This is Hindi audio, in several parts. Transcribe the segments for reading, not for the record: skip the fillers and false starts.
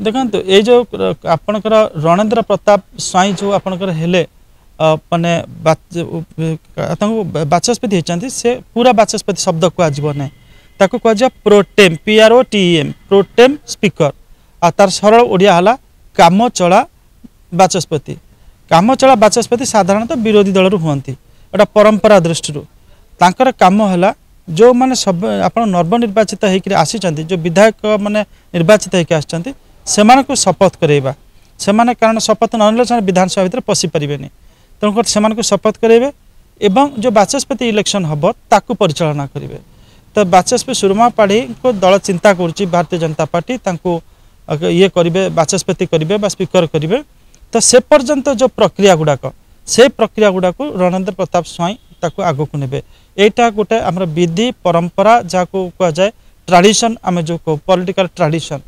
देखो ये जो आपणकर रणेन्द्र प्रताप स्वाई जो आपणकर हेले माने बाचस्पति होती से पूरा बाचस्पति शब्द कह ना ताको कह प्रोटेम PROTEM प्रोटेम स्पीकर आ तार सरल ओडिया हला काम चला बाचस्पति। काम चला बाचस्पति साधारणतः विरोधी दल हुंती एटा परंपरा दृष्टि तांकर काम है जो माने सब आप नवनिर्वाचित होकर आसी जो विधायक माने निर्वाचित होकर आसछन्ति सेमान को शपथ करेबा सेमाने कारण शपथ न विधानसभा भीतर पशि पारे तेणुकर से शपथ करेबे एवं जो बाचस्पति इलेक्शन हम ताकू परिचालना करेंगे। तो बाचस्पति सुरमा पाढ़ी को दल चिंता करुच्ची भारतीय जनता पार्टी ये करेंगे बाचस्पति करेंगे स्पीकर करेंगे। तो से पर्यंत जो प्रक्रिया गुड़ाक से प्रक्रिया गुड़ाक रणेन्द्र प्रताप स्वाई ताकू आग को नेबे। एटा गोटे आम विधि परंपरा जहाँ कह जाए ट्रेडिशन आम जो पॉलिटिकल ट्रेडिशन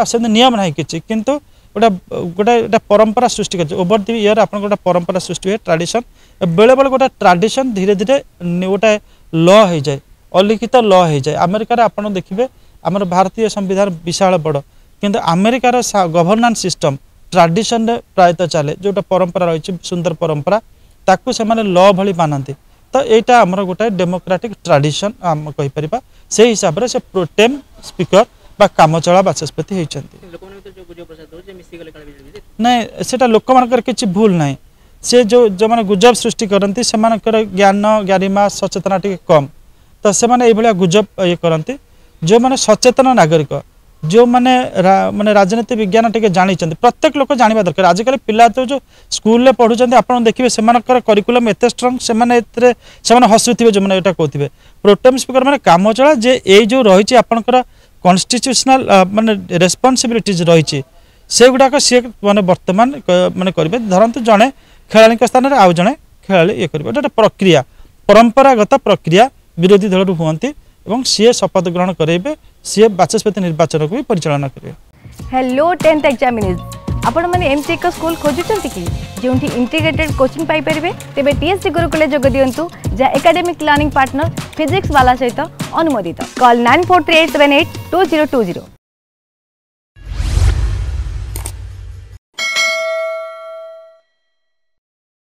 से नियम ना कि किंतु गोटे गोटे परंपरा सृष्टि कर ओवर दि इयर आप गोटे परंपरा सृष्टि हुए ट्रेडिशन बेले बेले गोटे ट्रेडिशन धीरे धीरे गोटे लॉ हो जाए अलिखित लॉ हो जाए। अमेरिका आप देखिए आम भारतीय संविधान विशाल बड़ किंतु अमेरिकार गवर्नान्स सिस्टम ट्रेडिशन प्रायतः चले जोटा परंपरा रही सुंदर परंपरा ताकू से लॉ भली मानती। तो यहाँ आमर गोटे डेमोक्रेटिक ट्रेडिशन आम कहीपर से हिसाब से प्रोटेम स्पीकर बा काम चला बाचस्पति होती नहीं सेटा लोक मानकर किसी भूल ना से जो माने गुजब सृष्टि करती से ज्ञान गारिमा सचेतना टी कम तो से माने गुजब ये करती जो माने सचेतन नागरिक जो माने माने राजनीति विज्ञान टे जानी प्रत्येक लोक जाना दरकार। आजिकल पिला तो जो स्कूल पढ़ुं आप देखिए से करिकुलम एत स्ट्रंग से हसुवे जो मैंने कहते प्रोटेम स्पीकर माने काम चला जे ये जो रही आपंकर कॉन्स्टिट्यूशनल माने रेस्पॉन्सिबिलिटीज रही से गुड़ाक सी माने वर्तमान माने करेंगे धरतु जड़े खेला स्थान में आउ जड़े खेला ये करेंगे गोटे प्रक्रिया परंपरागत प्रक्रिया विरोधी दल हुंती सी शपथ ग्रहण करेंगे सी बाचस्पति निर्वाचन को भी परिचालना करेंगे। हेलो 10th एग्जामिनीज आपण माने एमसी एक स्कूल खोजुचंती कि जोंठी इंटीग्रेटेड कोचिंग पाई परिबे तेबे टीएससी गुरुकुले जोग दियंतु जा एकेडमिक लर्निंग पार्टनर फिजिक्स वाला सहित अनुमोदित। कॉल 9438782020।